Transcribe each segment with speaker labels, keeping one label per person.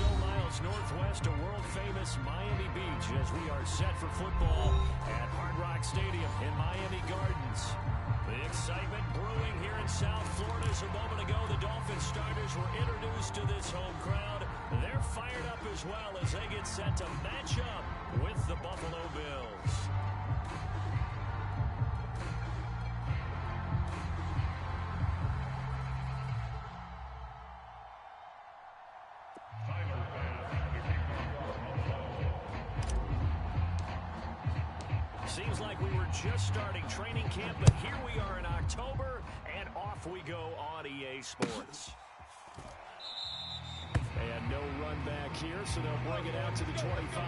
Speaker 1: so miles northwest of world-famous Miami Beach as we are set for football at Hard Rock Stadium in Miami Gardens. The excitement brewing here in South Florida. As a moment ago, the Dolphins starters were introduced to this home crowd. They're fired up as well as they get set to match up with the Buffalo Bills. Seems like we were just starting training camp, but here we are in October, and off we go on EA Sports. And no run back here, so they'll bring it out to the 25.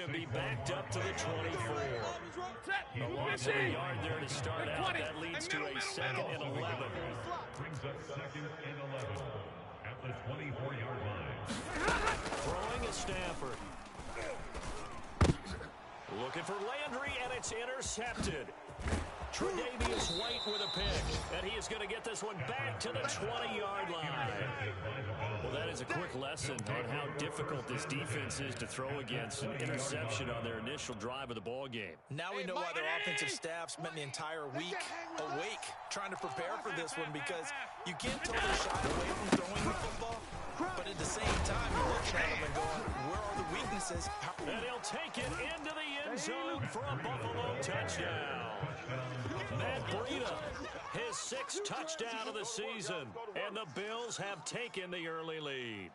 Speaker 1: And be backed up to the 24. A loss of a yard there to start out. That leads to a 2nd and 11.
Speaker 2: Brings up 2nd and 11 at the 24-yard line.
Speaker 1: Throwing is Stafford. Looking for Landry, and it's intercepted. Tre'Davious White with a pick, and he is going to get this one back to the 20-yard line. Well, that is a quick lesson on how difficult this defense is to throw against. An interception on their initial drive of the ball game.
Speaker 3: Now we know why their offensive staff spent the entire week awake trying to prepare for this one, because you can't totally shy away from throwing the football, but at the same time, you're looking at them and going, where are the weaknesses?
Speaker 1: And he'll take it into the end zone for a Buffalo touchdown. Matt Breida, his 6th touchdown of the season, and the Bills have taken the early lead.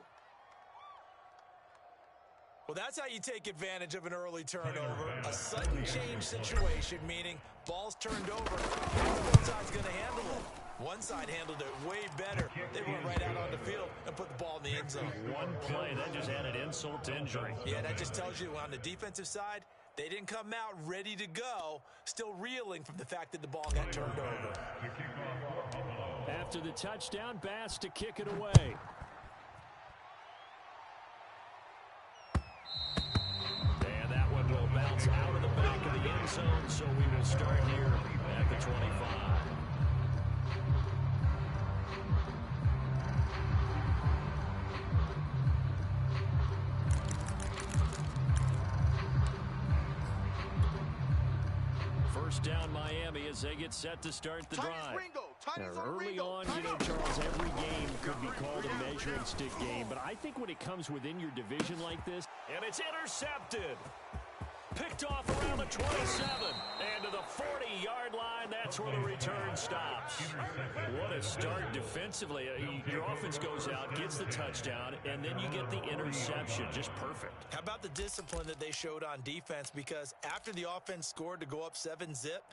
Speaker 3: Well, that's how you take advantage of an early turnover. A sudden change situation, meaning ball's turned over. One side's going to handle it. One side handled it way better. They went right out on the field and put the ball in the end zone.
Speaker 1: One play, that just added insult to injury.
Speaker 3: Yeah, that just tells you on the defensive side, they didn't come out ready to go, still reeling from the fact that the ball got turned over.
Speaker 1: After the touchdown, Bass to kick it away. And that one will bounce out of the back of the end zone, so we will start here at the 25. First down Miami as they get set to start the drive. Early on, you know, Charles, every game could be called a measuring stick game, but I think when it comes within your division like this, and it's intercepted. Picked off around the 27 and to the 40-yard line. That's where the return stops. What a start defensively. Your offense goes out, gets the touchdown, and then you get the interception. Just perfect.
Speaker 3: How about the discipline that they showed on defense? Because after the offense scored to go up 7-zip,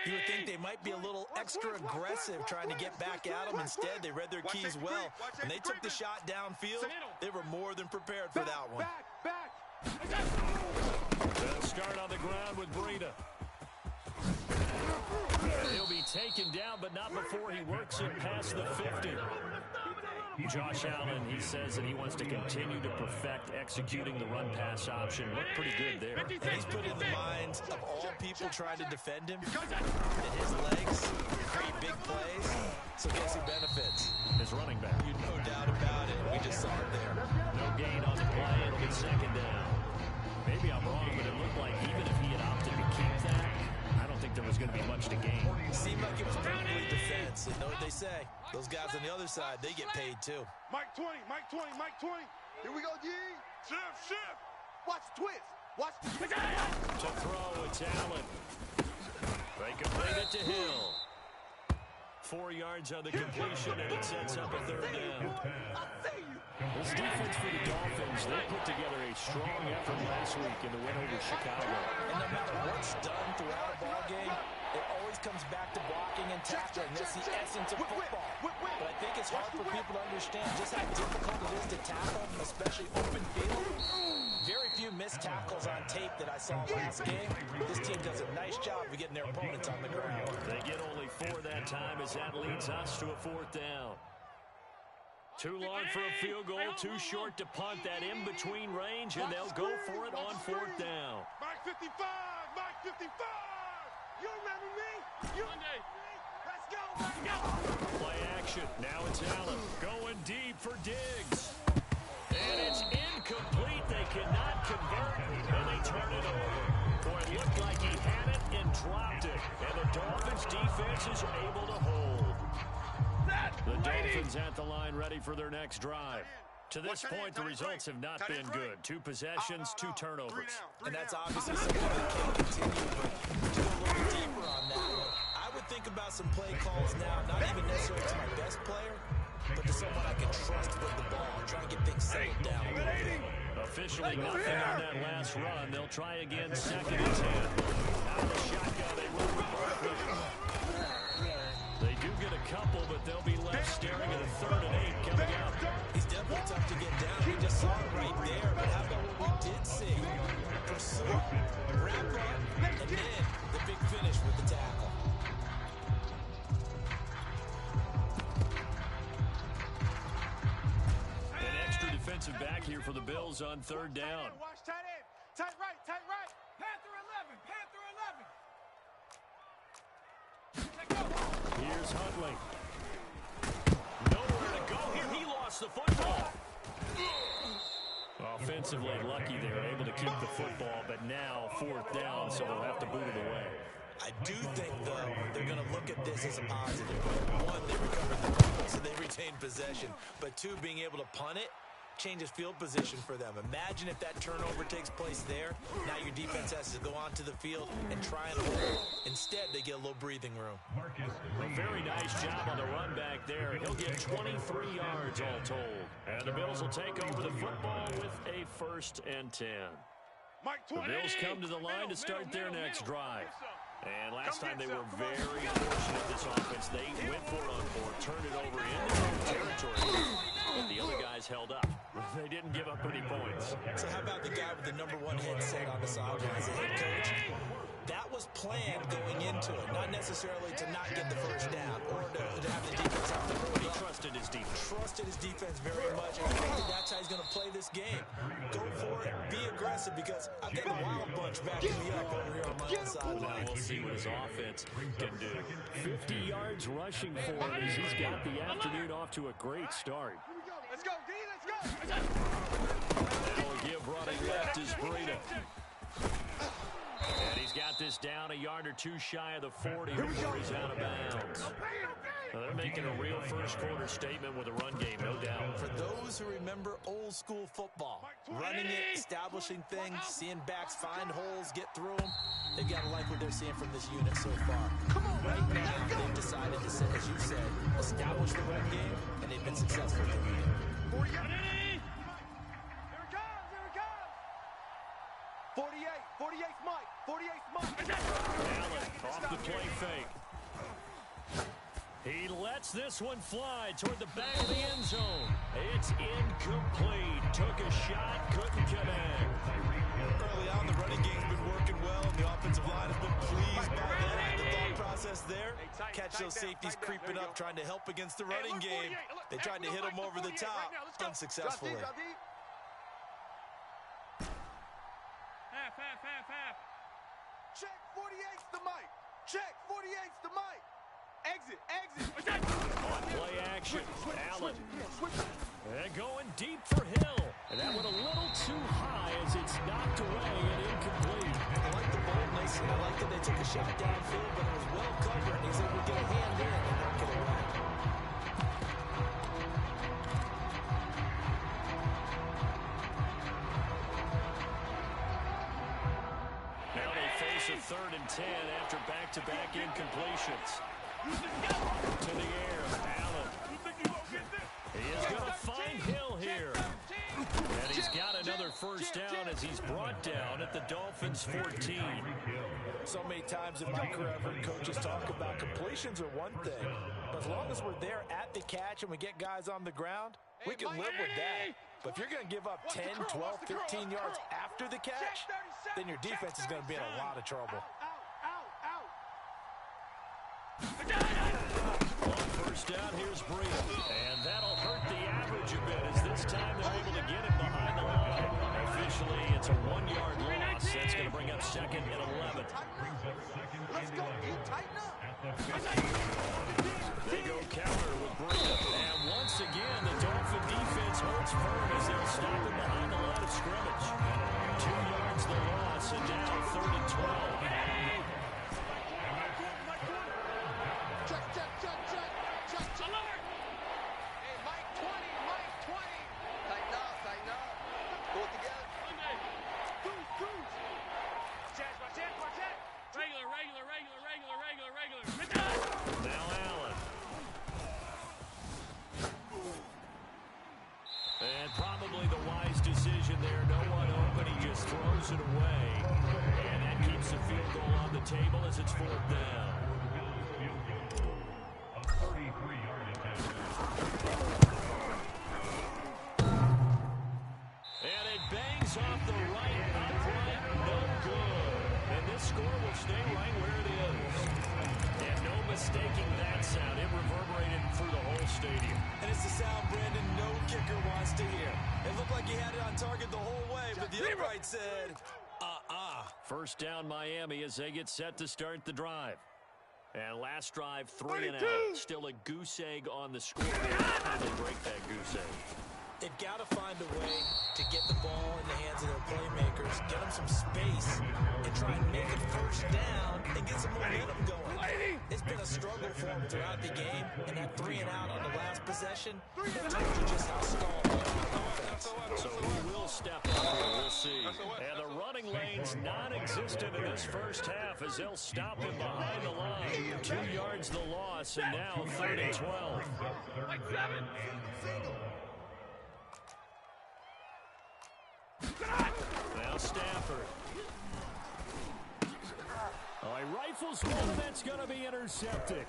Speaker 3: you would think they might be a little extra aggressive trying to get back at them. Instead, they read their keys well. When they took the shot downfield, they were more than prepared for that one.
Speaker 1: They'll start on the ground with Breida. He'll be taken down, but not before he works it past the 50. Josh Allen, he says that he wants to continue to perfect executing the run-pass option. Looked pretty good there.
Speaker 3: And he's put in the minds of all people trying to defend him that his legs create big plays. So guess who benefits?
Speaker 1: His running back.
Speaker 3: You no doubt about it. We just saw it there.
Speaker 1: No gain on the play. It'll be 2nd down. Maybe I'm wrong, but it looked like even if he had opted to keep that, I don't think there was going to be much to gain.
Speaker 3: It seemed like it was probably defense. And know what they say? Those guys on the other side, they get paid too.
Speaker 4: Mike 20, Mike 20, Mike 20. Here we go, G. Shift. Watch the twist. Watch the twist.
Speaker 1: To throw, it's Allen. They can bring it to Hill. 4 yards on the completion, and it sets up a third down. This defense for the Dolphins, they put together a strong effort last week in the win over Chicago.
Speaker 3: And no matter what's done throughout a ball game, it always comes back to blocking and tackling. That's the essence of football. But I think it's hard for people to understand just how difficult it is to tackle, especially open field. Very few missed tackles on tape that I saw last game. This team does a nice job of getting their opponents on the ground.
Speaker 1: They get only 4 that time as that leads us to a 4th down. Too long for a field goal, too short to punt that in-between range, and they'll go for it on 4th down.
Speaker 4: Mike 55! Mike 55! You remember me? Let's go! Let's go!
Speaker 1: Play action. Now it's Allen going deep for Diggs. And it's incomplete. They cannot convert, and they turn it over. Boy, it looked like he had it and dropped it. And the Dolphins defense is able to hold. The Dolphins at the line ready for their next drive. To this point, the results have not been good. 2 possessions, 2 turnovers.
Speaker 3: And that's obviously something that can't continue, but to go a little deeper on that one, I would think about some play calls now, not even necessarily to my best player, but to someone I can trust with the ball and try and get things settled down.
Speaker 1: Officially nothing on that last run. They'll try again, 2nd and 10. Out of the shotgun, they run with Barkley. They do get a couple, but they'll be left staring at a 3rd and 8 coming out.
Speaker 3: He's definitely tough to get down. We just saw it right there, but how about what we did see? Pursue, wrap up, and then the big finish with the tackle.
Speaker 1: An extra defensive back here for the Bills on 3rd down.
Speaker 4: Watch tight end. Tight right, tight right. Panther 11, Panther 11.
Speaker 1: Here's Huntley. Nowhere to go here. He lost the football. Offensively lucky they were able to keep the football, but now 4th down, so they'll have to boot it away.
Speaker 3: I do think, though, they're going to look at this as a positive. 1, they recovered the fumble, so they retained possession. But 2, being able to punt it changes field position for them. Imagine if that turnover takes place there. Now your defense has to go onto the field and try and hold. Instead, they get a little breathing room.
Speaker 1: A very nice job on the run back there. He'll get 23 yards all told. And the Bills will take over the football with a 1st and 10. The Bills come to the line to start their next drive. And last time they were very fortunate, this offense. They went for it on 4, turned it over in their own territory. But the other guys held up. They didn't give up any points.
Speaker 3: So how about the guy with the #1 headset on the sidelines, the head coach? That was planned going into it, not necessarily to not get the 1st down or to have the defense off the road.
Speaker 1: He trusted his defense.
Speaker 3: Trusted his defense very much, and I think that's how he's going to play this game. Go for it, be aggressive, because I've got the Wild Bunch backing me up over here on my own sideline.
Speaker 1: We'll see what his offense can do. 50 yards rushing for him as he's got the afternoon off to a great start.
Speaker 4: Let's go, D, let's go.
Speaker 1: Now a give running left is Breida. And he's got this down a yard or 2 shy of the 40 before he's out of bounds. They're making a real first-quarter statement with a run game, no doubt.
Speaker 3: For those who remember old-school football, running it, establishing things, seeing backs find holes, get through them, they've got to like what they're seeing from this unit so far. Right now, they've decided to, as you said, establish the run game, and they've been successful doing it.
Speaker 4: 48. Here it comes, here it comes. 48, 48's Mike, 48's Mike.
Speaker 1: Allen off the play fake. He lets this one fly toward the back of the end zone. It's incomplete. Took a shot, couldn't connect.
Speaker 3: Early on, the running game's been working well, and the offensive line has been pleased by that. The thought process there, catch those safeties creeping up, trying to help against the running game. They tried to hit him over the top, unsuccessfully.
Speaker 4: Half. Check, 48's the mic. Check, 48's the mic. Exit.
Speaker 1: On play action, Allen. And going deep for Hill. And that went a little too high as it's knocked away and incomplete.
Speaker 3: I like the boldness, and I like that they took a shot downfield, but it was well covered, and he's able to get a hand in and knock it away.
Speaker 1: Now they face a 3rd and 10 after back-to-back incompletions. To the air, Allen. He is going to find Hill here. And he's got another first down as he's brought down at the Dolphins' 14.
Speaker 3: So many times in my career, I've heard coaches talk about completions are one thing. But as long as we're there at the catch and we get guys on the ground, we can live with that. But if you're going to give up 10, 12, 15 yards after the catch, then your defense is going to be in a lot of trouble.
Speaker 1: On first down, here's Breida. And that'll hurt the average a bit as this time they're able to get him behind the line. Officially, it's a 1-yard loss. That's going to bring up second and 11.
Speaker 4: Let's go. You tighten up.
Speaker 1: They go counter with Breida. And once again, the Dolphin defense holds firm as they'll stop him behind the line of scrimmage. 2 yards the loss, and now 3rd and 12.
Speaker 4: Check. Hey, Mike 20. Tighten up. Pull it together. Cruise.
Speaker 5: Watch that. Regular.
Speaker 1: Now Allen. And probably the wise decision there. No one open. He just throws it away. And that keeps the field goal on the table as it's 4th down.
Speaker 2: A 33-yard attempt.
Speaker 1: And it bangs off the right upright. No good. And this score will stay right where it is. And no mistaking that sound. It reverberated through the whole stadium.
Speaker 3: And it's the sound Brandon no kicker wants to hear. It looked like he had it on target the whole way, but the upright said,
Speaker 1: First down Miami as they get set to start the drive. And last drive, 3 and out. Still a goose egg on the scoreboard. How do they break that goose egg?
Speaker 3: they've got to find a way to get the ball in the hands of their playmakers, get them some space, and try and make it first down and get some momentum going. It's been a struggle for them throughout the game, and that 3 and out on the last possession, that tells you just how stalled they are on offense.
Speaker 1: So who will step up here? We'll see. And the running lane's non-existent in this first half as they'll stop him behind the line. 2 yards the loss, and now 3rd and 12. Now Stafford. Oh, he rifles one that's going to be intercepted.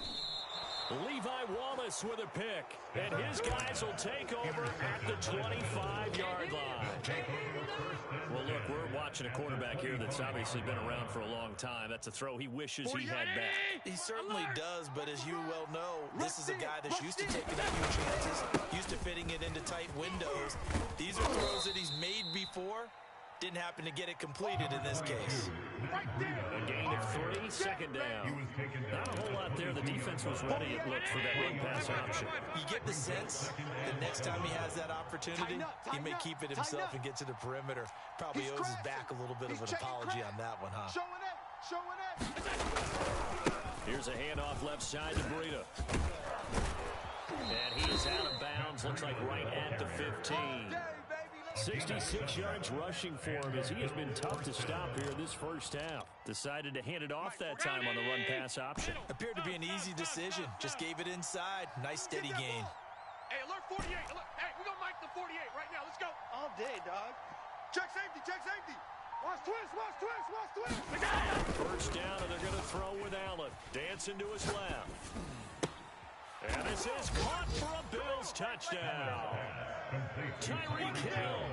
Speaker 1: Levi Wallace with a pick, and his guys will take over at the 25-yard line. Well, look, we're watching a quarterback here that's obviously been around for a long time. That's a throw he wishes he had back.
Speaker 3: He certainly does, but as you well know, this is a guy that's used to taking a few chances, used to fitting it into tight windows. These are throws that he's made before. Didn't happen to get it completed in this case.
Speaker 1: A gain of 3, second down. Not a whole lot there. The defense was ready, it looked, for that run pass option.
Speaker 3: You get the sense that next time he has that opportunity, he may keep it himself and get to the perimeter. Probably owes his back a little bit of an apology on that one, huh?
Speaker 1: Here's a handoff left side to Breida. And he is out of bounds, looks like right at the 15. 66 yards rushing for him as he has been tough to stop here this first half. Decided to hand it off that time on the run pass option.
Speaker 3: Appeared to be an easy decision. Just gave it inside. Nice steady gain.
Speaker 5: Hey, alert 48. Alert. Hey, we're going to mic the 48 right now. Let's go.
Speaker 4: All day, dog. Check safety. Watch twist.
Speaker 1: First down, and they're going to throw with Allen. Dancing to his left. And this is caught for a Bills touchdown. Tyreek Hill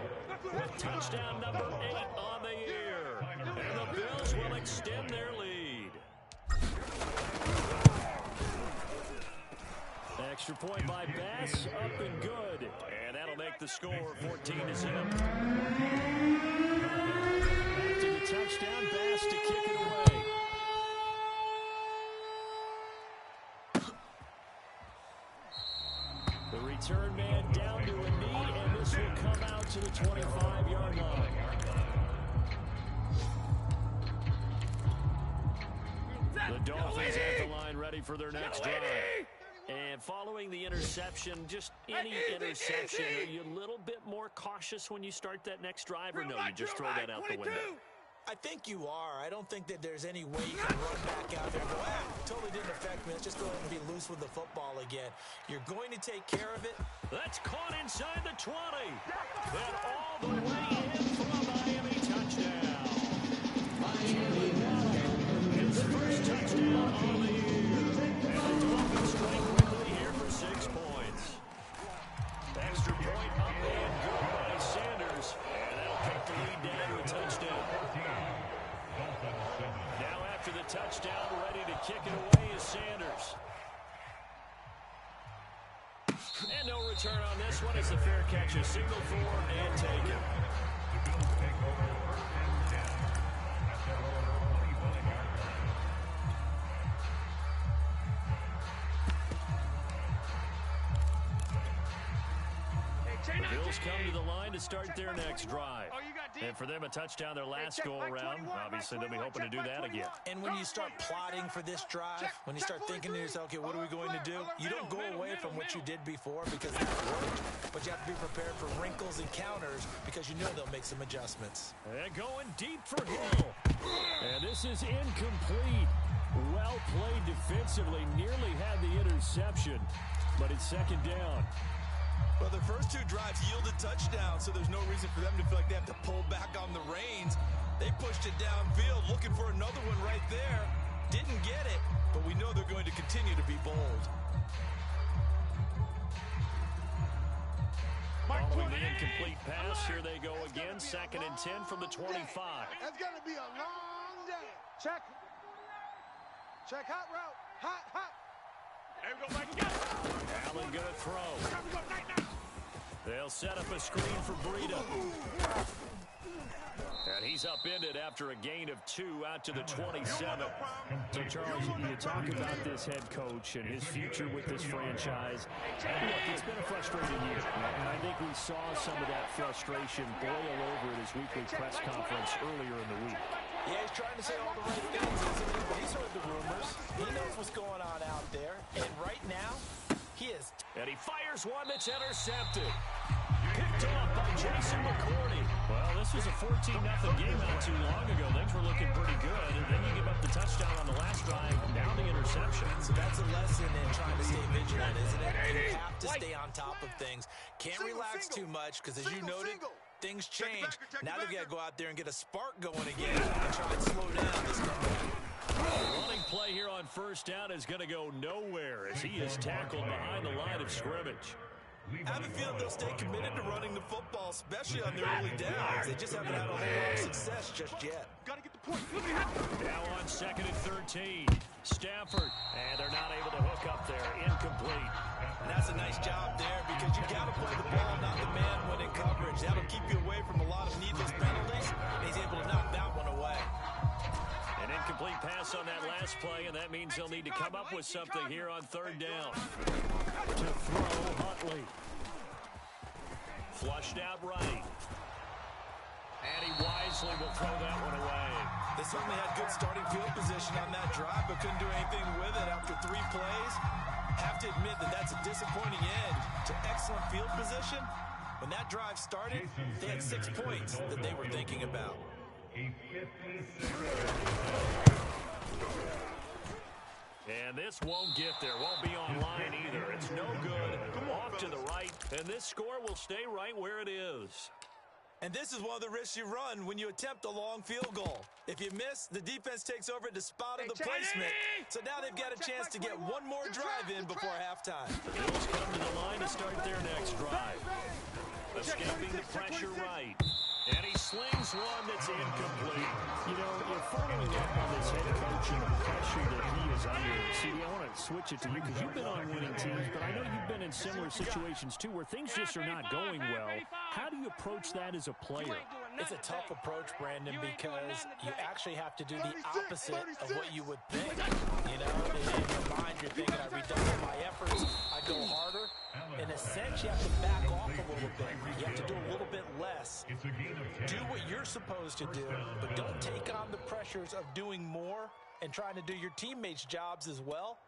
Speaker 1: with touchdown number 8 on the year. And the Bills will extend their lead. Extra point by Bass, up and good. And that'll make the score 14-0. Back to the touchdown, Bass to kick it away. The return man down to a knee, and this will come out to the 25-yard line. The Dolphins at the line ready for their next drive. And following the interception, just any interception, are you a little bit more cautious when you start that next drive, or no, you just throw that out the window?
Speaker 3: I think you are. I don't think that there's any way you can run back out there and go, totally didn't affect me. Let's just go ahead and be loose with the football again. You're going to take care of it.
Speaker 1: That's caught inside the 20. And all the way in for a Miami touchdown. His first touchdown on the year. And the Dolphins strike quickly here for 6 points. Extra point up and good by Sanders. And that'll cut the lead down to a touchdown. Now after the touchdown, ready to kick it away is Sanders. And no return on this one. It's a fair catch, a signal for and taken. The Bills come to the line to start their next drive. And for them, a touchdown their last go-around. Obviously, they'll be hoping to do that again.
Speaker 3: And when you start plotting for this drive, when you start thinking to yourself, okay, what are we going to do? You don't go away from what you did before because that worked, but you have to be prepared for wrinkles and counters because you know they'll make some adjustments.
Speaker 1: And going deep for Hill. And this is incomplete. Well played defensively. Nearly had the interception, but it's second down.
Speaker 3: Well, the first 2 drives yielded touchdowns, so there's no reason for them to feel like they have to pull back on the reins. They pushed it downfield, looking for another one right there. Didn't get it, but we know they're going to continue to be bold.
Speaker 1: Following the incomplete pass, here they go again. 2nd and 10 from the 25.
Speaker 4: That's going to be a long day. Check. Check hot route. Hot.
Speaker 5: There we go, Mike.
Speaker 1: Allen going to throw. They'll set up a screen for Breida. And he's upended after a gain of 2 out to the 27. So, Charles, you talk about this head coach and his future with this franchise. Look, it's been a frustrating year, and I think we saw some of that frustration boil over at his weekly press conference earlier in the week.
Speaker 3: Yeah, he's trying to say all the right things, isn't he? But he's heard the rumors. He knows what's going on out there. And right now, he is.
Speaker 1: And he fires one that's intercepted. Picked off by Jason McCourty. Well, this was a 14-0 game not too long ago. Things were looking pretty good. And then you give up the touchdown on the last drive. Now the interception.
Speaker 3: So that's a lesson in trying to stay vigilant, isn't it? You have to stay on top of things. Can't relax too much because, as you noted, things change. Now they've got to go out there and get a spark going again and try and slow down this comeback.
Speaker 1: Running play here on first down is going to go nowhere as he is tackled behind the line of scrimmage.
Speaker 3: I have a feeling they'll stay committed to running the football, especially on their early downs. They just haven't had a whole lot of success just yet.
Speaker 5: Gotta get the point.
Speaker 1: Now on 2nd and 13. Stafford. And they're not able to hook up there. Incomplete.
Speaker 3: And that's a nice job there because you got to play the ball, not the man when in coverage. That'll keep you away from a lot of needless penalties. And he's able to knock that one away.
Speaker 1: An incomplete pass on that last play, and that means they'll need to come up with something here on 3rd down. To throw Huntley. Flushed out right. And he wisely will throw that one away.
Speaker 3: They certainly had good starting field position on that drive, but couldn't do anything with it after 3 plays. Have to admit that that's a disappointing end to excellent field position. When that drive started, they had 6 points that they were thinking about.
Speaker 1: And this won't get there. Won't be online either. It's no good. Off to the right. And this score will stay right where it is.
Speaker 3: And this is one of the risks you run when you attempt a long field goal. If you miss, the defense takes over at the spot of the placement. So now they've got a chance to get one more drive in before halftime.
Speaker 1: The Bills come to the line to start their next drive. Escaping the pressure right. And he slings one that's incomplete. You know, you're following up on this head coach and the pressure that he is under. CD, I want to switch it to you because you've been on winning teams, but I know you've been in similar situations too where things just are not going well. How do you approach that as a player?
Speaker 3: It's a tough approach, Brandon, because you actually have to do the opposite of what you would think. You know, in your mind, you're thinking, I redouble my efforts, I go harder. In a sense, you have to back off a little bit. You have to do a little bit less. Do what you're supposed to do, but don't take on the pressures of doing more and trying to do your teammates' jobs as well.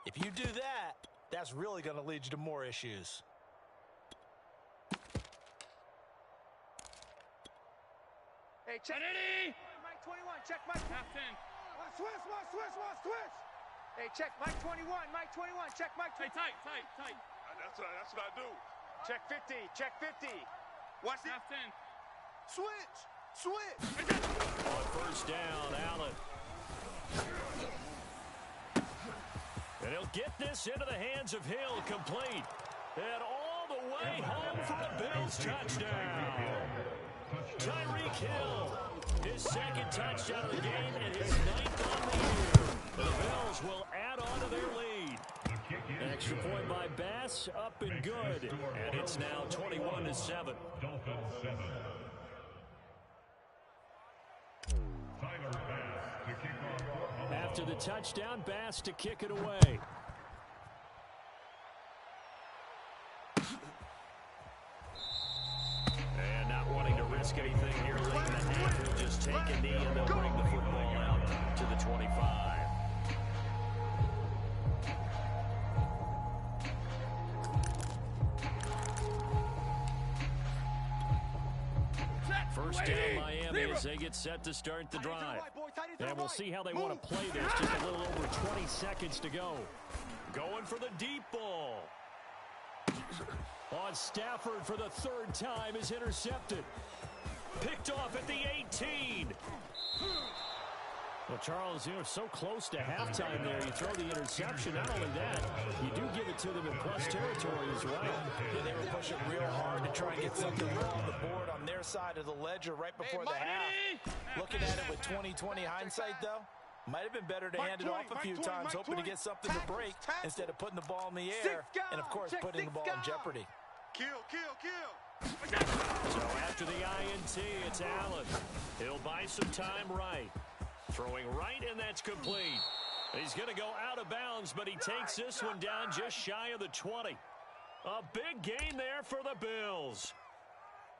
Speaker 3: If you do that, that's really going to lead you to more issues.
Speaker 5: Hey, check.
Speaker 4: Mike 21. Check Mike.
Speaker 5: Half 10.
Speaker 4: Switch. Hey, check Mike 21. Mike 21. Check Mike 21.
Speaker 5: Hey, tight.
Speaker 6: That's what I do.
Speaker 4: Check 50. Check 50.
Speaker 6: Watch it.
Speaker 5: Half 10.
Speaker 6: Switch.
Speaker 1: On first down, Allen. And he'll get this into the hands of Hill, complete. And all the way home for a Bills touchdown. Tyreek Hill, his second touchdown of the game and his 9th on the year. The Bills will add on to their lead. An extra point by Bass, up and good. And it's now 21-7.
Speaker 2: Dolphins 7. Tyler Bass to kick off for
Speaker 1: After the touchdown, Bass to kick it away. And not wanting to risk anything here late in the half, he'll just take a knee and they'll bring the football out to the 25. First down, Miami, as they get set to start the drive. And we'll see how they want to play this. Just a little over 20 seconds to go. Going for the deep ball. On Stafford for the 3rd time is intercepted. Picked off at the 18. Well, Charles, you're so close to halftime there. You throw the interception. Not only that, you do give it to them in plus territory as well.
Speaker 3: Yeah, they were pushing real hard to try and get something real on the board on their side of the ledger right before the half. Looking at it with 20/20 hindsight, though, might have been better to hand it off a few times, hoping to get something to break instead of putting the ball in the air and, of course, putting the ball in jeopardy.
Speaker 6: Kill.
Speaker 1: So after the INT, it's Allen. He'll buy some time right. Throwing right, and that's complete. He's going to go out of bounds, but he takes this one down just shy of the 20. A big gain there for the Bills.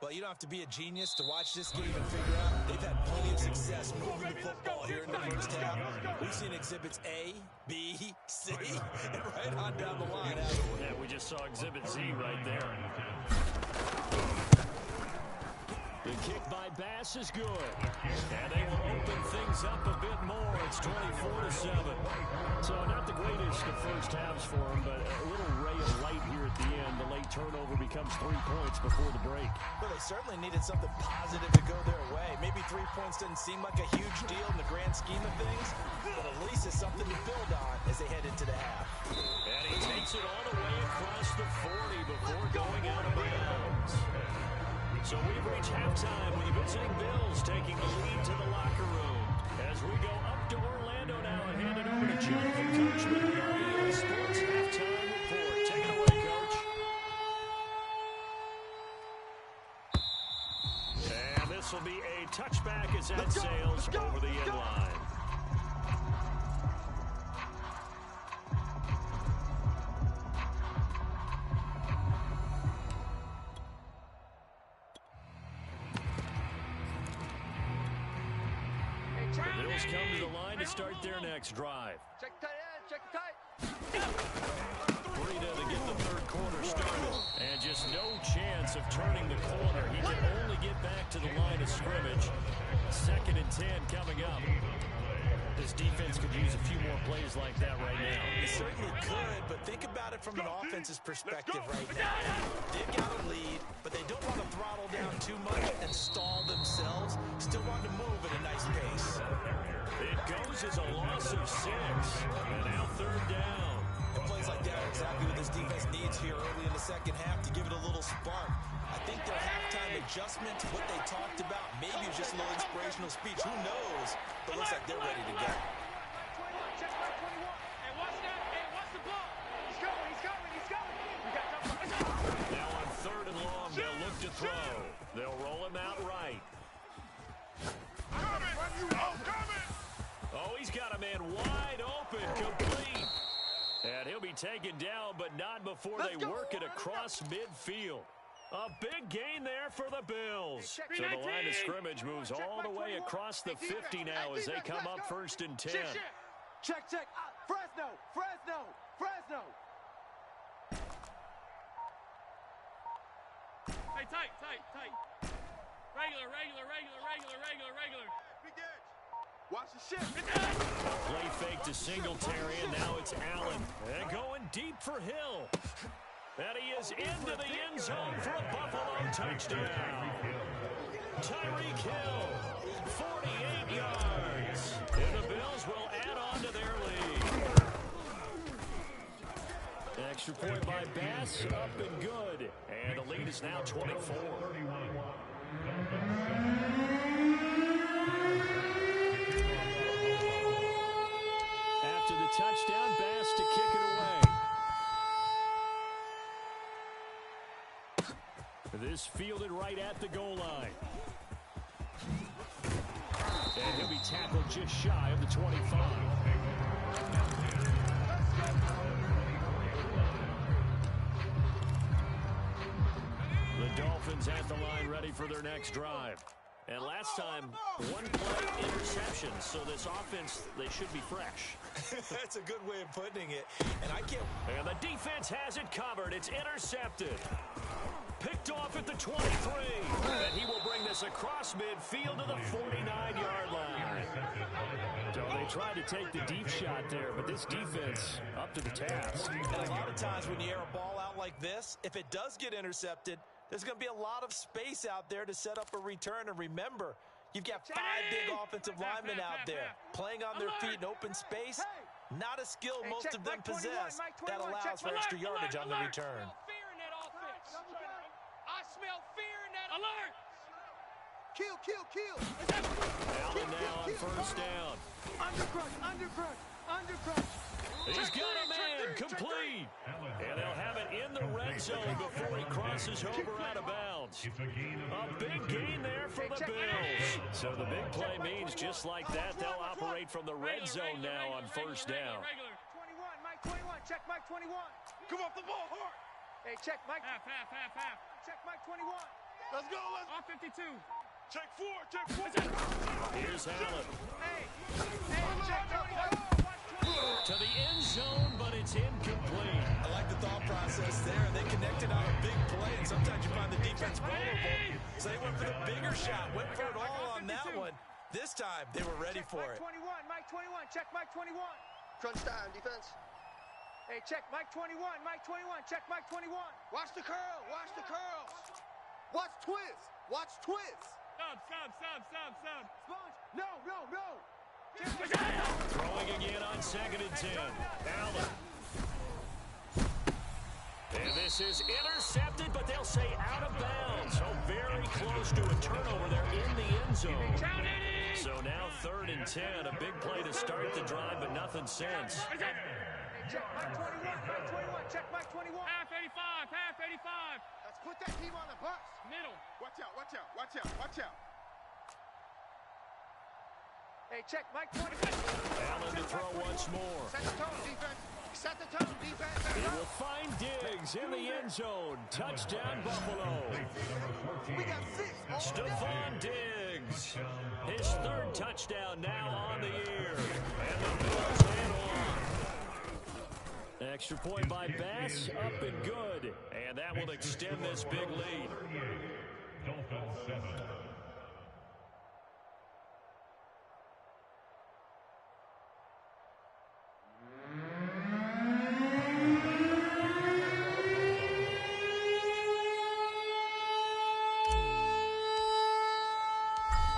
Speaker 3: Well, you don't have to be a genius to watch this game and figure out they've had plenty of success moving the football here in the first half. We've seen exhibits A, B, C, and right on down the line.
Speaker 1: Yeah, we just saw exhibit Z right there. The kick by Bass is good. And they will open things up a bit more. It's 24-7. So not the greatest of first halves for them, but a little ray of light here at the end. The late turnover becomes 3 points before the break.
Speaker 3: Well, they certainly needed something positive to go their way. Maybe 3 points doesn't seem like a huge deal in the grand scheme of things, but at least it's something to build on as they head into the half.
Speaker 1: And he takes it all the way across the 40 before going out of bounds. So we've reached halftime with the visiting Bills taking the lead to the locker room. As we go up to Orlando now and hand it over to Jonathan Coachman, the REA Sports Halftime Report. Take it away, Coach. And this will be a touchback as that sails over the end line. The Bills come to the line to start their next drive.
Speaker 4: Check the tight end. Check the tight.
Speaker 1: Breida to get the 3rd quarter started. And just no chance of turning the corner. He can only get back to the line of scrimmage. 2nd and 10 coming up. This defense could use a few more plays like that right now.
Speaker 3: They certainly could, but think about it from an offense's perspective right now. They've got a lead, but they don't want to throttle down too much and stall themselves. Still want to move at a nice pace.
Speaker 1: It goes as a loss of 6. And now 3rd down.
Speaker 3: And plays like that are exactly what this defense needs here early in the second half to give it a little spark. I think their halftime adjustment to what they talked about, maybe it was just a little inspirational speech. Who knows? But it looks like they're ready to go.
Speaker 4: Check Mike 21.
Speaker 5: Hey, watch that. Hey, watch the ball.
Speaker 4: He's going. We got to
Speaker 1: Now on 3rd and long, they'll look to throw. They'll roll him out right. Oh, he's got a man wide open, complete. And he'll be taken down, but not before they work it across midfield. A big gain there for the Bills. So the line of scrimmage moves all the way across the 50 now as they come up 1st and 10.
Speaker 4: Check. Fresno.
Speaker 5: Hey, tight. Regular.
Speaker 6: Big edge. Watch the shit.
Speaker 1: Play fake to Singletary, and now it's Allen. And going deep for Hill. And he is into the end zone for a Buffalo touchdown. Tyreek Hill, 48 yards. And the Bills will add on to their lead. Extra point by Bass, up and good. And the lead is now 24. After the touchdown, Bass to kick it away. This fielded right at the goal line. And he'll be tackled just shy of the 25. The Dolphins at the line ready for their next drive. And last time, one play interception, so this offense, they should be fresh.
Speaker 3: That's a good way of putting it. And I can't...
Speaker 1: And the defense has it covered. It's intercepted. Picked off at the 23. And he will bring this across midfield to the 49-yard line. So they tried to take the deep shot there, but this defense up to the task.
Speaker 3: And a lot of times when you air a ball out like this, if it does get intercepted, there's going to be a lot of space out there to set up a return. And remember, you've got 5 big offensive linemen out there playing on their feet in open space. Not a skill most of them possess that allows for extra yardage on the return.
Speaker 5: I smell fear in that alert.
Speaker 6: Kill.
Speaker 1: Allen now on first down.
Speaker 4: Undercrush.
Speaker 1: He's got a man complete. And they'll have it in the red zone before he crosses over out of bounds. A big gain there for the Bills. So the big play means just like that, they'll operate from the red zone now on first down.
Speaker 4: 21, Mike 21, check Mike 21.
Speaker 6: Come off the ball hard.
Speaker 4: Hey, check Mike.
Speaker 5: Half.
Speaker 4: Check Mike 21.
Speaker 6: Let's go.
Speaker 5: Off 52.
Speaker 6: Check four.
Speaker 1: Here's Allen.
Speaker 4: Hey, check 21.
Speaker 1: To the end zone, but it's incomplete.
Speaker 3: I like the thought process there. They connected on a big play, and sometimes you find the defense vulnerable. So they went for the bigger shot, went for it all on that one. This time, they were ready for it.
Speaker 4: Mike 21, check Mike 21.
Speaker 6: Crunch time, defense.
Speaker 4: Hey, check Mike 21, check Mike 21.
Speaker 6: Watch the curl. Watch twist.
Speaker 5: Sub.
Speaker 4: Sponge, no.
Speaker 1: Throwing again on 2nd and 10. Allen. And this is intercepted, but they'll say out of bounds. So very close to a turnover there in the end zone. So now 3rd and 10. A big play to start the drive, but nothing since.
Speaker 4: Hey, check Mike 21, check Mike 21.
Speaker 5: Half 85.
Speaker 6: Let's put that team on the bus.
Speaker 5: Middle.
Speaker 6: Watch out.
Speaker 4: Hey, check Mike 20.
Speaker 1: Allen to throw once more.
Speaker 6: Set the tone, defense.
Speaker 1: He will find Diggs in the end zone. Touchdown, Buffalo.
Speaker 6: We got 6.
Speaker 1: Stephon Diggs. His 3rd touchdown now on the year. And the Bills head on. Extra point by Bass, up and good. And that will extend this big lead.
Speaker 2: Dolphins 7.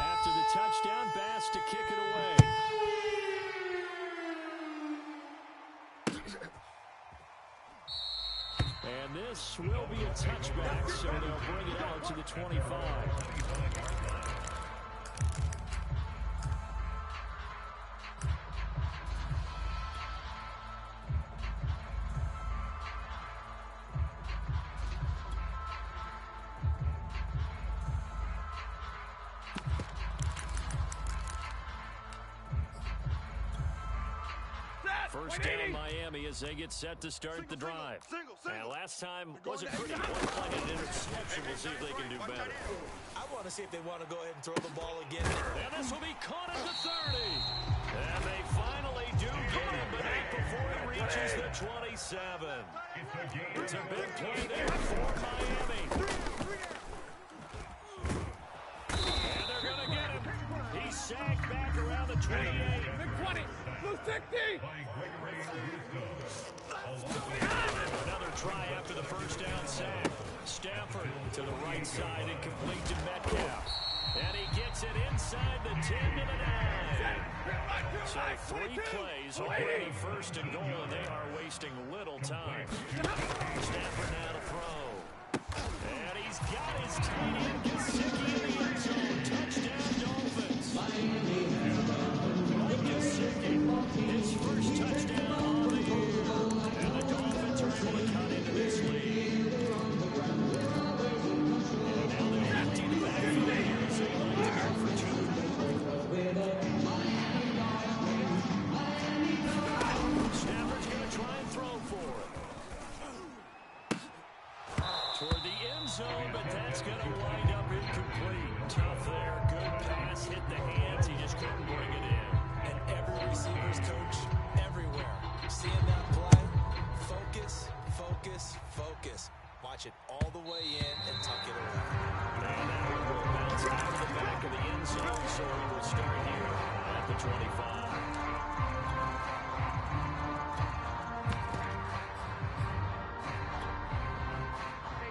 Speaker 1: After the touchdown, Bass to kick it away. And this will be a touchback, so they'll bring it out to the 25. First down Miami as they get set to start the drive. And last time wasn't pretty. One play and interception. We'll see if they can do better.
Speaker 3: I want to see if they want to go ahead and throw the ball again.
Speaker 1: And this will be caught at the 30. And they finally do get him, but not before he reaches the 27. It's a big play there for Miami. And they're going to get him. He's sack back around the 28.
Speaker 5: Big 20. Blue 60.
Speaker 1: Another try after the first down sack. Stafford to the right side and complete to Metcalf. And he gets it inside the 10 to the 9. So 3 plays, already first and goal, and they are wasting little time. Stafford now to throw. And he's got his tight end, Gesicki, in the end zone. Touchdown, Dolphins. Mike Gesicki, his first touchdown on the year. And the Dolphins are able to cut into this lead. And now they're empty the backfield here as they like to go for 2. Stafford's going to try and throw for it. Toward the end zone, but that's going to wind up incomplete. Tough there. Good pass. Hit the hands. He just couldn't bring it in.
Speaker 3: And every receiver's coach everywhere. Seeing that play, focus, focus, focus. Watch it all the way in and tuck it away.
Speaker 1: And that one will bounce out of the back of the end zone, so he will start here at the 25.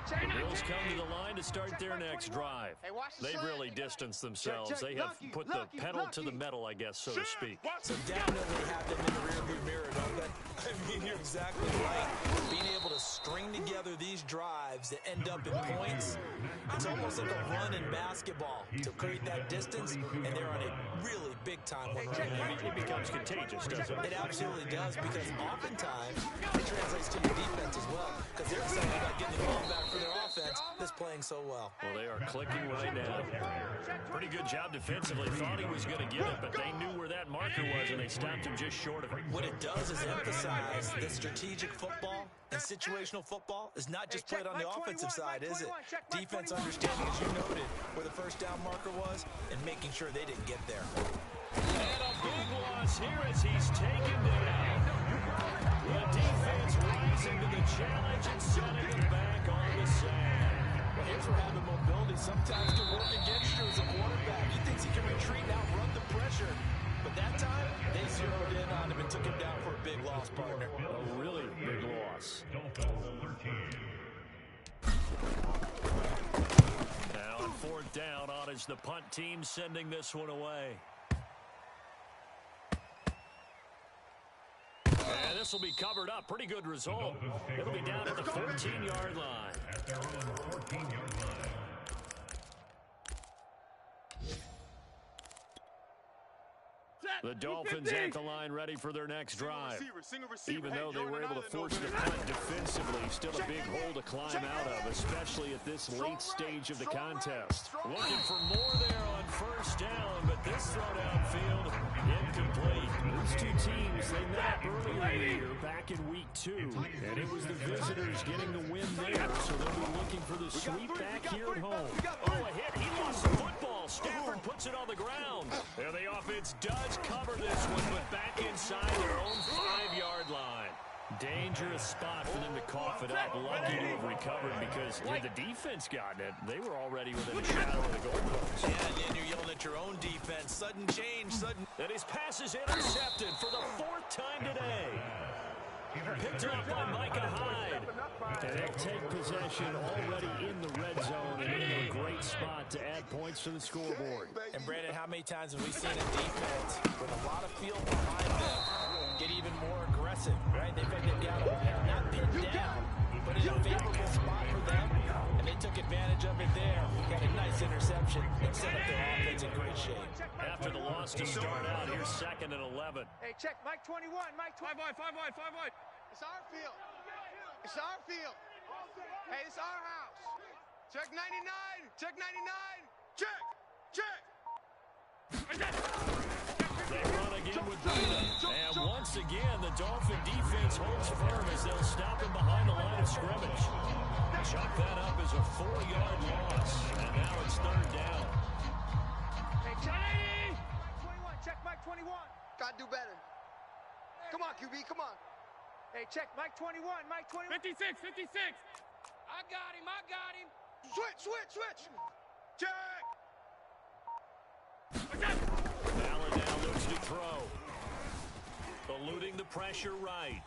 Speaker 1: The Bills come to the line to start their next drive. They've really distanced themselves. They have put the pedal to the metal, I guess, so to speak.
Speaker 3: So definitely have them in the rearview mirror, don't they? I mean, you're exactly right. Being able to string together these drives that end up in points, it's almost like a run in basketball to create that distance, and they're on a really big-time one right now.
Speaker 1: It becomes contagious, doesn't it?
Speaker 3: It absolutely does, because oftentimes it translates to your defense as well, because they're excited about getting the ball back for their offense that's playing so well.
Speaker 1: Well, they are clicking right now. Pretty good job defensively. Thought he was going to get it, but they knew where that marker was, and they stopped him just short of it.
Speaker 3: What it does is emphasize that strategic football and situational football is not just played on the offensive side, is it? Defense understanding, as you noted, where the first down marker was and making sure they didn't get there.
Speaker 1: And a big loss here as he's taken down. The defense rising to the challenge and setting him back on the sand.
Speaker 3: Well, here's where having mobility sometimes can work against you as a quarterback. He thinks he can retreat and outrun the pressure. But that time, they zeroed in on him and took him down for a big loss, partner.
Speaker 1: A really big loss. Now on 4th down, on is the punt team sending this one away. And this will be covered up. Pretty good result. It'll be down at the 14-yard line.
Speaker 2: At their own 14-yard line.
Speaker 1: The Dolphins at the line ready for their next drive. Even though they were able to force the punt defensively, still a big hole to climb out of, especially at this late stage of the contest. Looking for more there on 1st down, but this throw downfield incomplete. These two teams, they met up earlier in the year, back in week 2, and it was the visitors getting the win there, so they'll be looking for the sweep back here at home. Oh, a hit. He lost the football. Stafford puts it on the ground. And the offense does cover this one, but back inside their own 5-yard line. Dangerous spot for them to cough it up. Lucky to have recovered because had the defense gotten it, they were already within a shadow of the goal post.
Speaker 3: And then you're yelling at your own defense. Sudden change, sudden...
Speaker 1: And his pass is intercepted for the 4th time today. Picked up by Micah Hyde. And they'll take possession already in the red zone and in a great spot to add points to the scoreboard.
Speaker 3: And Brandon, how many times have we seen a defense with a lot of field behind them get even more aggressive, right? They've got them not pinned down, but in a favorable spot for them, and they took advantage of it there. Got a nice interception and set up their offense in great shape.
Speaker 1: After the loss to start out, here's 2nd and 11.
Speaker 4: Hey, check, Mike 21, Mike 5 wide, 5 wide, 5 wide.
Speaker 6: It's our field. It's our field. Hey, it's our house. Check 99. Check 99. Check. Check.
Speaker 1: They run again with Breida. And once again, the Dolphin defense holds firm as they'll stop him behind the line of scrimmage. Chuck that up as a 4-yard loss. And now it's 3rd down.
Speaker 4: Hey, check. Mike 21, check Mike 21.
Speaker 6: Gotta do better. Come on, QB, come on.
Speaker 4: Hey, check Mike 21, Mike 21.
Speaker 5: 56, 56. I got him, I got him.
Speaker 6: Switch, switch, switch. Check.
Speaker 1: takes your right.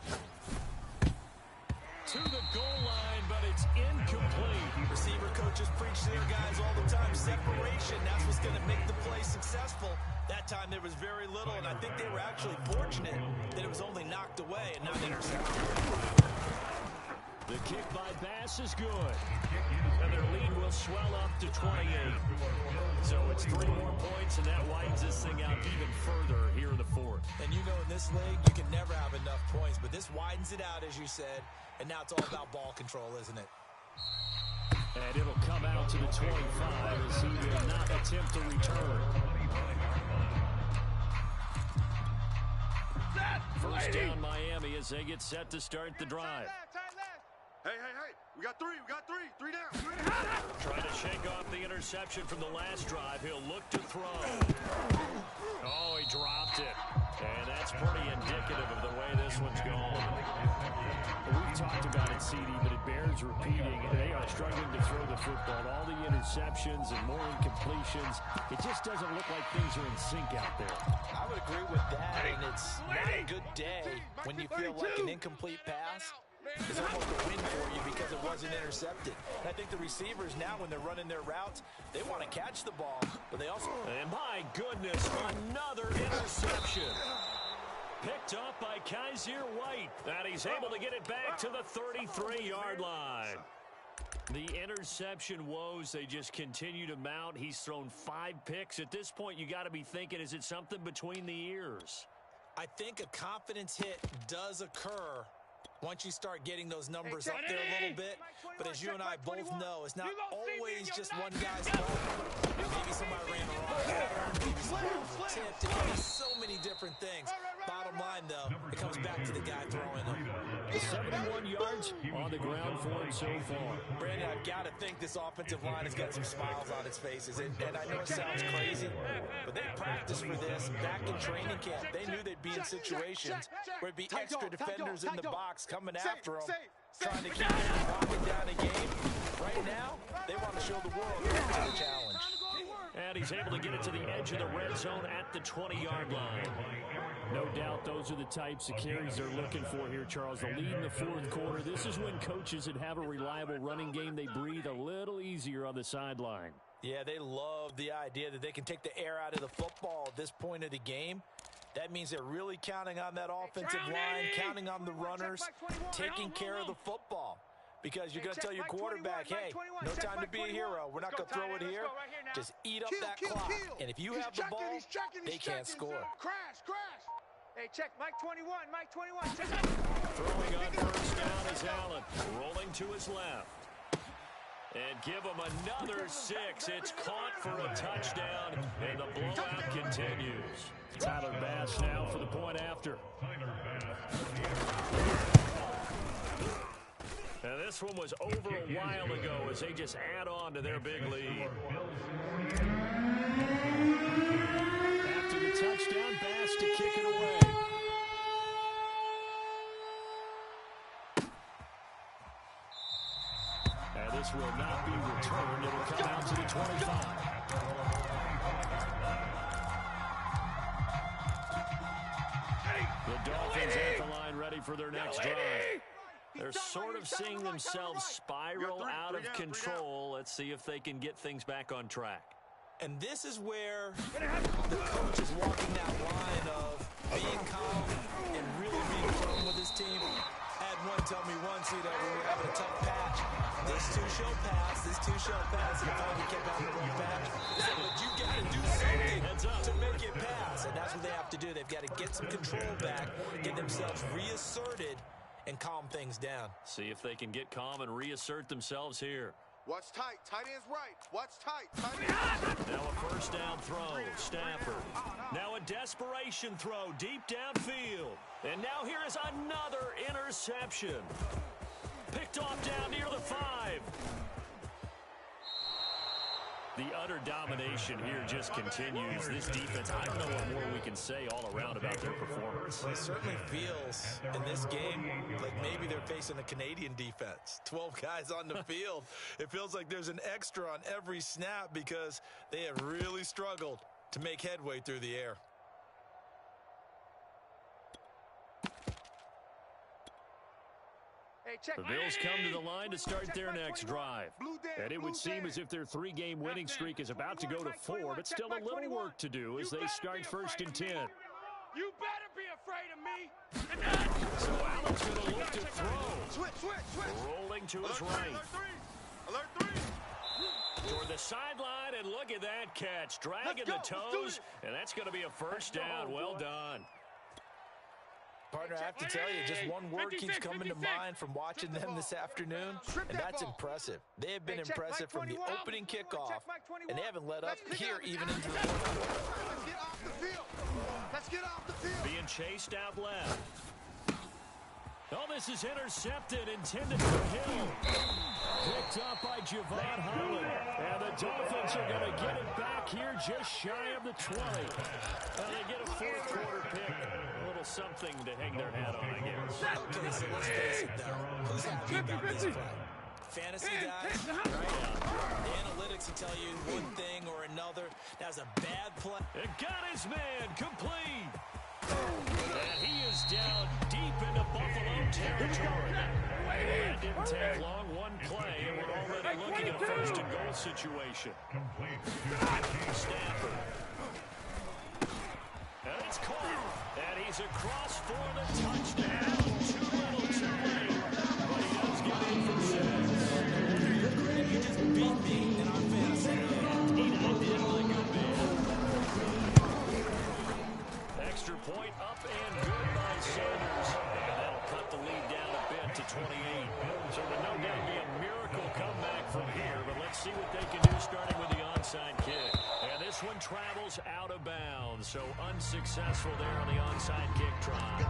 Speaker 1: To the goal line, but it's incomplete.
Speaker 3: Receiver coaches preach to their guys all the time. Separation, that's what's going to make the play successful. That time there was very little, and I think they were actually fortunate that it was only knocked away and not intercepted.
Speaker 1: The kick by Bass is good. And their lead will swell up to 28. So it's 3 more points, and that widens this thing out even further here in the fourth.
Speaker 3: And you know in this league, you can never have enough points, but this widens it out, as you said, and now it's all about ball control, isn't it?
Speaker 1: And it'll come out to the 25 as he will not attempt to return. First down Miami as they get set to start the drive.
Speaker 6: Hey, we got 3 down.
Speaker 1: Trying to shake off the interception from the last drive. He'll look to throw. Oh, he dropped it. And that's pretty indicative of the way this one's going. We've talked about it, CD, but it bears repeating. They are struggling to throw the football. All the interceptions and more incompletions. It just doesn't look like things are in sync out there.
Speaker 3: I would agree with that, and it's not a good day when you feel like an incomplete pass is almost a win for you because it wasn't intercepted. And I think the receivers now, when they're running their routes, they want to catch the ball, but they also...
Speaker 1: And my goodness, another interception. Picked up by Kaiser White. And he's able to get it back to the 33-yard line. The interception woes, they just continue to mount. He's thrown 5 picks. At this point, you got to be thinking, is it something between the ears?
Speaker 3: I think a confidence hit does occur once you start getting those numbers up there a little bit. But as you and I both know, it's not always just one guy's fault. Maybe somebody ran the wrong pattern, maybe somebody was tipped. It can be so many different things. Bottom line, though, it comes back to the guy throwing them.
Speaker 1: 71 yards on the ground for him so far.
Speaker 3: Brandon, I've got to think this offensive line has got some smiles on its faces. And I know it sounds crazy, but they practiced for this back in training camp. They knew they'd be in situations where it'd be extra defenders in the box coming after them, trying to keep them walking down a game. Right now, they want to show the world they're up to the challenge.
Speaker 1: And he's able to get it to the edge of the red zone at the 20-yard line. No doubt those are the types of carries they're looking for here, Charles. The lead in the fourth quarter. This is when coaches that have a reliable running game, they breathe a little easier on the sideline.
Speaker 3: Yeah, they love the idea that they can take the air out of the football at this point of the game. That means they're really counting on that offensive line, counting on the runners, taking care of the football. Because you're going to tell your quarterback, hey, no time to be a hero. We're not going to throw it here. Just eat up that clock. And if you have the ball, they can't score.
Speaker 6: Crash.
Speaker 4: Hey, check, Mike 21.
Speaker 1: Throwing on first down is Allen, rolling to his left. And give him another 6. It's caught for a touchdown, and the blowout continues. Tyler Bass now for the point after. And this one was over a while ago as they just add on to their big lead. After the touchdown, Bass to kick it away. And this will not be returned. It'll come out to the 25. The Dolphins at the line ready for their next drive. They're sort of seeing themselves spiral out of control. Let's see if they can get things back on track.
Speaker 3: And this is where the coach is walking that line of being calm and really being firm with his team. I had one tell me once, when we were having a tough patch, this two shall pass, and finally kept having a rough patch. He said, but you got to do something to make it pass. And that's what they have to do. They've got to get some control back, get themselves reasserted, and calm things down.
Speaker 1: See if they can get calm and reassert themselves here.
Speaker 6: Watch tight. Tight end's right. Watch tight. Tight end.
Speaker 1: Now a first down throw. Stafford. Now a desperation throw deep downfield. And now here is another interception. Picked off down near the 5. The utter domination here just continues. This defense, I don't know what more we can say all around about their performance.
Speaker 3: Well, it certainly feels in this game like maybe they're facing a Canadian defense. 12 guys on the field. It feels like there's an extra on every snap because they have really struggled to make headway through the air.
Speaker 1: The Bills come to the line to start their next drive. And it would seem as if their three-game winning streak is about to go to 4, but still a little work to do as they start 1st and 10.
Speaker 5: You better be afraid of me.
Speaker 1: So Allen's going to look to throw.
Speaker 6: Switch.
Speaker 1: Rolling to his right.
Speaker 6: Alert 3.
Speaker 1: Toward the sideline, and look at that catch. Dragging the toes, and that's going to be a first down. Well done.
Speaker 3: Partner, I have to tell you, just one word keeps coming to mind from watching them this afternoon, and that's impressive. They have been impressive from the opening kickoff, and they haven't let up here even into the fourth quarter.
Speaker 6: Let's get off the field.
Speaker 1: Being chased out left. Oh, this is intercepted, intended for Hill. Picked up by Javon Holland. And the Dolphins are going to get it back here just shy of the 20. They get a fourth quarter pick. A little something to hang their hat on, I guess.
Speaker 3: Okay, so let's face it, though. Who's happy about this play? Fantasy guys, right? The analytics will tell you one thing or another. That was a bad play.
Speaker 1: It got his man complete. And he is down deep into Buffalo territory. That didn't take long, one play, and we're already looking at a first and goal situation. Stafford. And it's caught. And he's across for the touchdown. Too little, too late. But he does get in for 6.
Speaker 3: You just beat me in our fantasy.
Speaker 1: I did, my good man. Extra point up and good by Sanders. And that'll cut the lead down a bit to 28. So it would no doubt be a miracle comeback from here. But let's see what they can do starting with the onside kick. And this one travels out of bounds. So unsuccessful there on the onside kick try.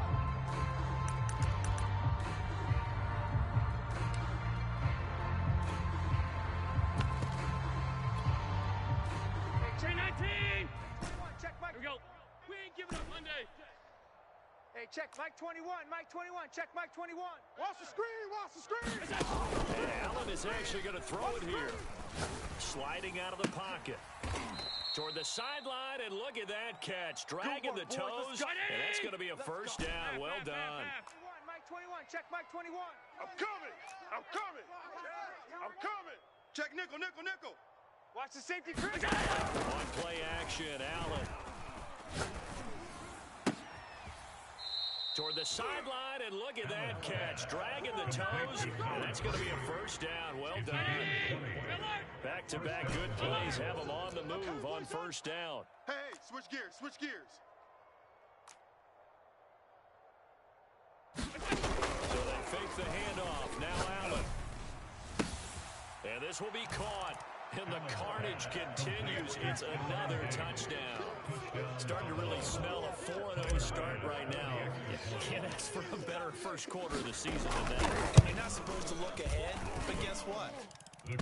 Speaker 4: Check, Mike 21, check Mike 21.
Speaker 6: Watch the screen.
Speaker 1: And Allen is actually going to throw it here. Sliding out of the pocket. Toward the sideline, and look at that catch. Dragging the toes, and that's going to be a first down. Well done.
Speaker 4: Mike 21, check Mike 21.
Speaker 6: I'm coming. Check nickel.
Speaker 4: Watch the safety, Chris.
Speaker 1: On play action, Allen. Toward the sideline, and look at that catch. Dragging the toes, and that's going to be a first down. Well done. Back-to-back good plays have them on the move on first down.
Speaker 6: Hey, switch gears.
Speaker 1: So they fake the handoff. Now Allen. And this will be caught. And the carnage continues. It's another touchdown. Starting to really smell a 4-0 start right now. You can't ask for a better first quarter of the season than that.
Speaker 3: You're not supposed to look ahead, but guess what?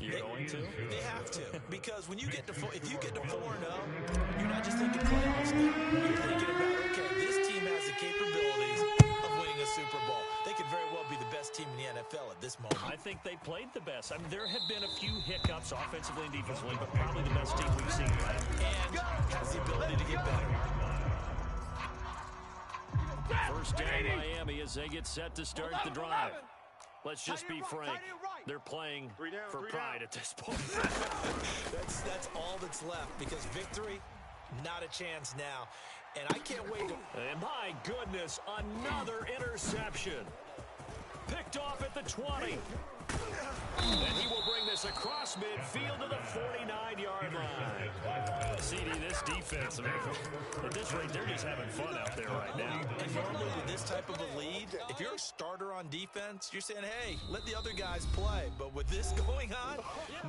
Speaker 1: You're going to?
Speaker 3: They have to. Because when you get to if you get to 4-0, you're not just thinking playoffs now. You're thinking about, okay, this team has the capabilities of winning a Super Bowl. They could very well be the best team in the NFL at this moment.
Speaker 1: I think they played the best. I mean, there have been a few hiccups offensively and defensively, but probably the best team we've seen.
Speaker 3: And has the ability to get better.
Speaker 1: First down Miami as they get set to start the drive. Let's just be frank. They're playing for pride at this point.
Speaker 3: That's all that's left, because victory, not a chance now. And I can't wait to...
Speaker 1: And my goodness, another interception. Picked off at the 20. And he will bring this across midfield to the 49-yard line. CD, this defense, I mean, at this rate, they're just having fun out there right now.
Speaker 3: And normally with this type of a lead, if you're a starter on defense, you're saying, hey, let the other guys play. But with this going on,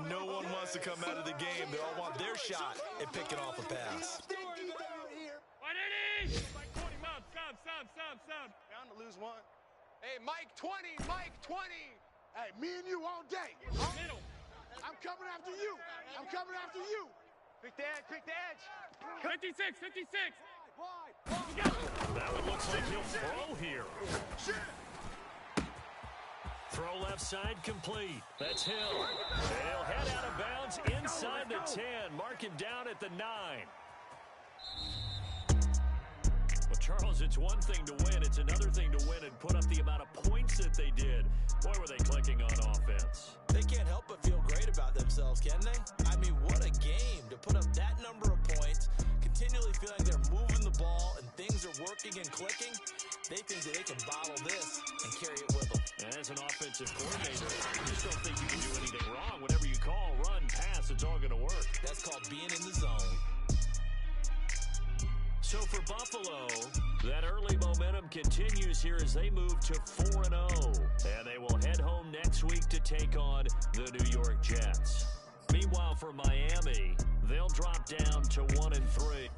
Speaker 3: no one wants to come out of the game. They all want their shot at picking off a pass.
Speaker 6: Bound to lose one. Hey, Mike 20. Hey, me and you all day. I'm coming after you. Pick the edge.
Speaker 5: 56.
Speaker 1: Now it looks like he'll throw here. Throw left side complete. That's Hill. And he'll head out of bounds inside the 10. Mark him down at the 9. Well, Charles, it's one thing to win. It's another thing to win and put up the amount of points that they did. Boy, were they clicking on offense.
Speaker 3: They can't help but feel great about themselves, can they? I mean, what a game to put up that number of points, continually feeling they're moving the ball and things are working and clicking. They think that they can bottle this and carry it with them.
Speaker 1: As an offensive coordinator, I just don't think you can do anything wrong. Whatever you call, run, pass, it's all going to work.
Speaker 3: That's called being in the zone.
Speaker 1: So for Buffalo, that early momentum continues here as they move to 4-0. And they will head home next week to take on the New York Jets. Meanwhile, for Miami, they'll drop down to 1-3.